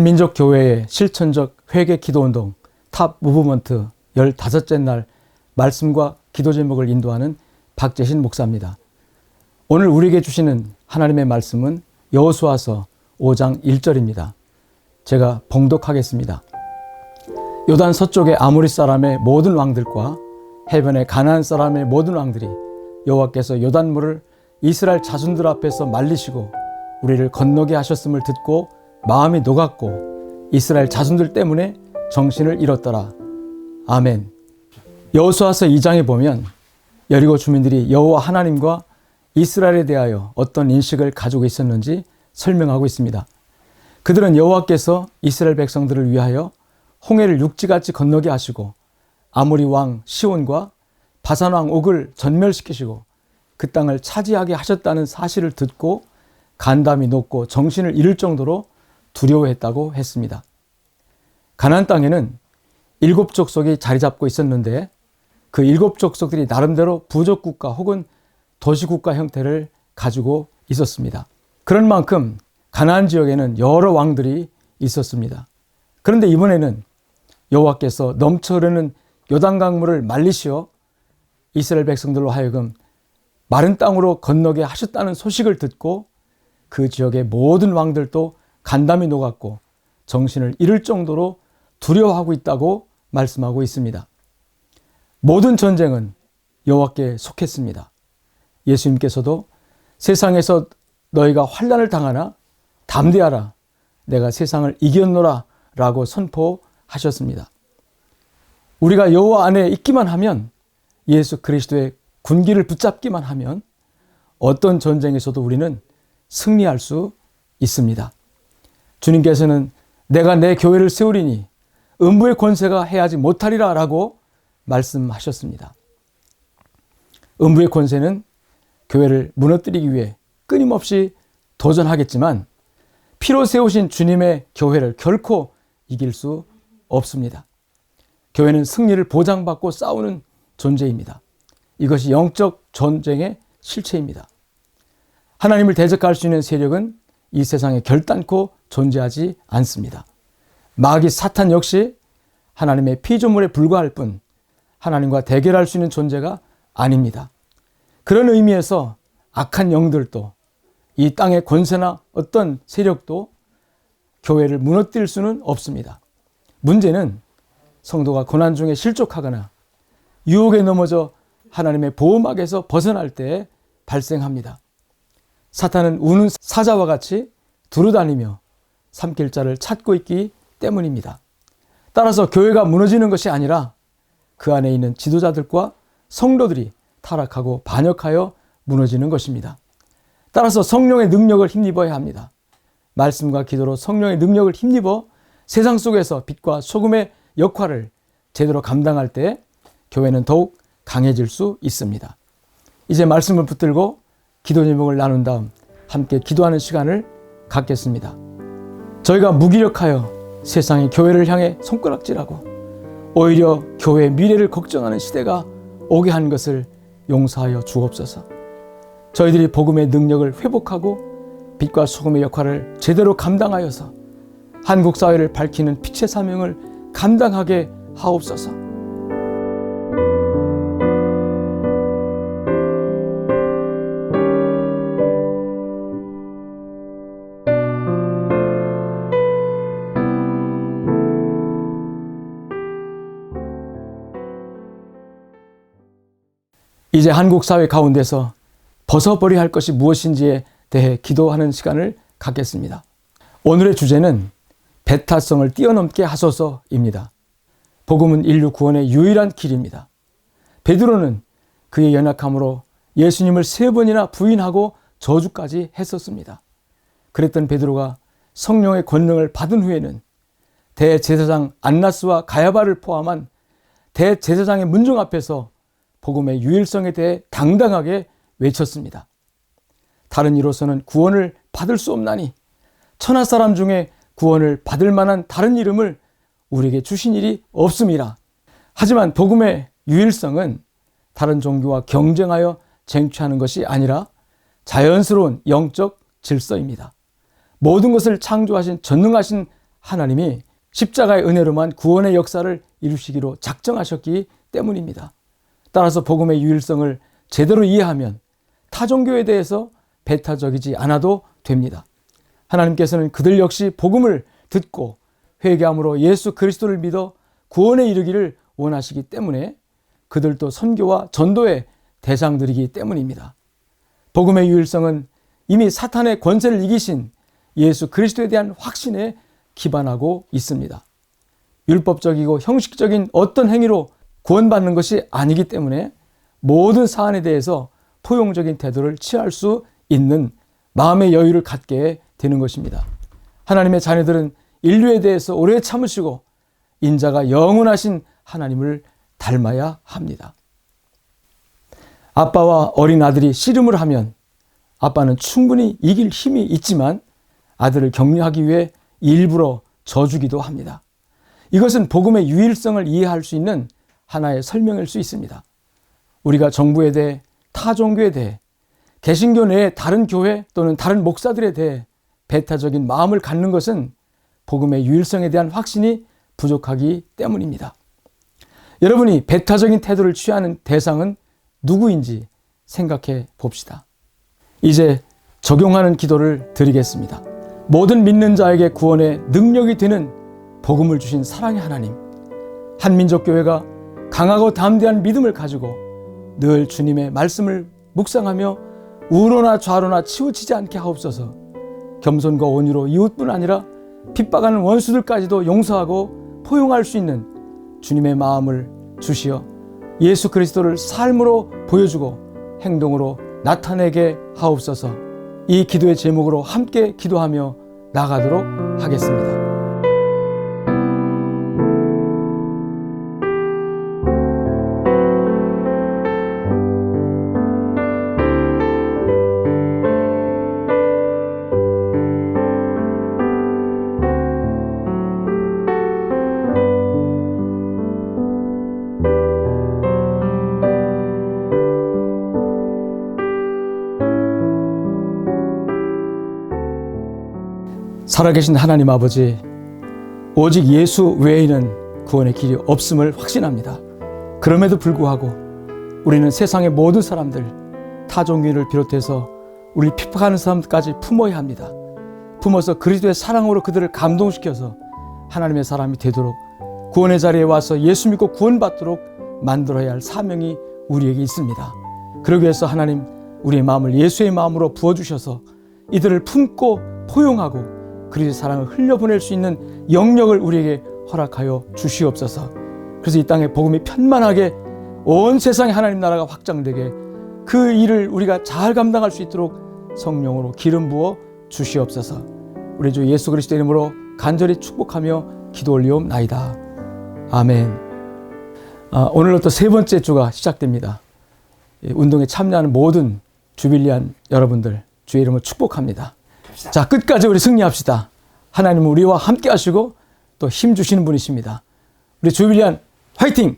한민족교회의 실천적 회개 기도운동 탑 무브먼트 15째 날 말씀과 기도 제목을 인도하는 박재신 목사입니다. 오늘 우리에게 주시는 하나님의 말씀은 여호수아서 5장 1절입니다. 제가 봉독하겠습니다. 요단 서쪽의 아모리 사람의 모든 왕들과 해변의 가나안 사람의 모든 왕들이 여호와께서 요단물을 이스라엘 자손들 앞에서 말리시고 우리를 건너게 하셨음을 듣고 마음이 녹았고 이스라엘 자손들 때문에 정신을 잃었더라. 아멘. 여호수아서 2장에 보면 여리고 주민들이 여호와 하나님과 이스라엘에 대하여 어떤 인식을 가지고 있었는지 설명하고 있습니다. 그들은 여호와께서 이스라엘 백성들을 위하여 홍해를 육지같이 건너게 하시고 아모리 왕 시온과 바산 왕 옥을 전멸시키시고 그 땅을 차지하게 하셨다는 사실을 듣고 간담이 높고 정신을 잃을 정도로 두려워했다고 했습니다. 가나안 땅에는 7 족속이 자리 잡고 있었는데 그 7 족속들이 나름대로 부족국가 혹은 도시국가 형태를 가지고 있었습니다. 그런 만큼 가나안 지역에는 여러 왕들이 있었습니다. 그런데 이번에는 여호와께서 넘쳐 흐르는 요단강물을 말리시어 이스라엘 백성들로 하여금 마른 땅으로 건너게 하셨다는 소식을 듣고 그 지역의 모든 왕들도 간담이 녹았고 정신을 잃을 정도로 두려워하고 있다고 말씀하고 있습니다. 모든 전쟁은 여호와께 속했습니다. 예수님께서도 세상에서 너희가 환난을 당하나 담대하라 내가 세상을 이겼노라 라고 선포하셨습니다. 우리가 여호와 안에 있기만 하면 예수 그리스도의 군기를 붙잡기만 하면 어떤 전쟁에서도 우리는 승리할 수 있습니다. 주님께서는 내가 내 교회를 세우리니 음부의 권세가 해하지 못하리라 라고 말씀하셨습니다. 음부의 권세는 교회를 무너뜨리기 위해 끊임없이 도전하겠지만 피로 세우신 주님의 교회를 결코 이길 수 없습니다. 교회는 승리를 보장받고 싸우는 존재입니다. 이것이 영적 전쟁의 실체입니다. 하나님을 대적할 수 있는 세력은 이 세상에 결단코 존재하지 않습니다. 마귀 사탄 역시 하나님의 피조물에 불과할 뿐 하나님과 대결할 수 있는 존재가 아닙니다. 그런 의미에서 악한 영들도 이 땅의 권세나 어떤 세력도 교회를 무너뜨릴 수는 없습니다. 문제는 성도가 고난 중에 실족하거나 유혹에 넘어져 하나님의 보호막에서 벗어날 때 발생합니다. 사탄은 우는 사자와 같이 두루다니며 삼킬 자를 찾고 있기 때문입니다. 따라서 교회가 무너지는 것이 아니라 그 안에 있는 지도자들과 성도들이 타락하고 반역하여 무너지는 것입니다. 따라서 성령의 능력을 힘입어야 합니다. 말씀과 기도로 성령의 능력을 힘입어 세상 속에서 빛과 소금의 역할을 제대로 감당할 때 교회는 더욱 강해질 수 있습니다. 이제 말씀을 붙들고 기도 제목을 나눈 다음 함께 기도하는 시간을 갖겠습니다. 저희가 무기력하여 세상의 교회를 향해 손가락질하고 오히려 교회의 미래를 걱정하는 시대가 오게 한 것을 용서하여 주옵소서. 저희들이 복음의 능력을 회복하고 빛과 소금의 역할을 제대로 감당하여서 한국 사회를 밝히는 빛의 사명을 감당하게 하옵소서. 이제 한국 사회 가운데서 벗어버려야 할 것이 무엇인지에 대해 기도하는 시간을 갖겠습니다. 오늘의 주제는 배타성을 뛰어넘게 하소서입니다. 복음은 인류 구원의 유일한 길입니다. 베드로는 그의 연약함으로 예수님을 3번이나 부인하고 저주까지 했었습니다. 그랬던 베드로가 성령의 권능을 받은 후에는 대제사장 안나스와 가야바를 포함한 대제사장의 문중 앞에서 복음의 유일성에 대해 당당하게 외쳤습니다. 다른 이로서는 구원을 받을 수 없나니 천하 사람 중에 구원을 받을 만한 다른 이름을 우리에게 주신 일이 없음이라. 하지만 복음의 유일성은 다른 종교와 경쟁하여 쟁취하는 것이 아니라 자연스러운 영적 질서입니다. 모든 것을 창조하신 전능하신 하나님이 십자가의 은혜로만 구원의 역사를 이루시기로 작정하셨기 때문입니다. 따라서 복음의 유일성을 제대로 이해하면 타종교에 대해서 배타적이지 않아도 됩니다. 하나님께서는 그들 역시 복음을 듣고 회개함으로 예수 그리스도를 믿어 구원에 이르기를 원하시기 때문에 그들도 선교와 전도의 대상들이기 때문입니다. 복음의 유일성은 이미 사탄의 권세를 이기신 예수 그리스도에 대한 확신에 기반하고 있습니다. 율법적이고 형식적인 어떤 행위로 구원받는 것이 아니기 때문에 모든 사안에 대해서 포용적인 태도를 취할 수 있는 마음의 여유를 갖게 되는 것입니다. 하나님의 자녀들은 인류에 대해서 오래 참으시고 인자가 영원하신 하나님을 닮아야 합니다. 아빠와 어린 아들이 씨름을 하면 아빠는 충분히 이길 힘이 있지만 아들을 격려하기 위해 일부러 져주기도 합니다. 이것은 복음의 유일성을 이해할 수 있는 하나의 설명일 수 있습니다. 우리가 정부에 대해, 타종교에 대해, 개신교 내의 다른 교회 또는 다른 목사들에 대해 배타적인 마음을 갖는 것은 복음의 유일성에 대한 확신이 부족하기 때문입니다. 여러분이 배타적인 태도를 취하는 대상은 누구인지 생각해 봅시다. 이제 적용하는 기도를 드리겠습니다. 모든 믿는 자에게 구원의 능력이 되는 복음을 주신 사랑의 하나님, 한민족교회가 강하고 담대한 믿음을 가지고 늘 주님의 말씀을 묵상하며 우로나 좌로나 치우치지 않게 하옵소서. 겸손과 온유로 이웃뿐 아니라 핍박하는 원수들까지도 용서하고 포용할 수 있는 주님의 마음을 주시어 예수 그리스도를 삶으로 보여주고 행동으로 나타내게 하옵소서. 이 기도의 제목으로 함께 기도하며 나가도록 하겠습니다. 살아계신 하나님 아버지, 오직 예수 외에는 구원의 길이 없음을 확신합니다. 그럼에도 불구하고 우리는 세상의 모든 사람들, 타종교인을 비롯해서 우리를 핍박하는 사람들까지 품어야 합니다. 품어서 그리스도의 사랑으로 그들을 감동시켜서 하나님의 사람이 되도록 구원의 자리에 와서 예수 믿고 구원받도록 만들어야 할 사명이 우리에게 있습니다. 그러기 위해서 하나님, 우리의 마음을 예수의 마음으로 부어주셔서 이들을 품고 포용하고 그리스도의 사랑을 흘려보낼 수 있는 영역을 우리에게 허락하여 주시옵소서. 그래서 이 땅에 복음이 편만하게 온 세상에 하나님 나라가 확장되게 그 일을 우리가 잘 감당할 수 있도록 성령으로 기름 부어 주시옵소서. 우리 주 예수 그리스도 이름으로 간절히 축복하며 기도 올리옵나이다. 아멘. 오늘부터 세 번째 주가 시작됩니다. 운동에 참여하는 모든 주빌리안 여러분들 주의 이름으로 축복합니다. 자, 끝까지 우리 승리합시다. 하나님은 우리와 함께 하시고 또 힘 주시는 분이십니다. 우리 주빌리안 화이팅!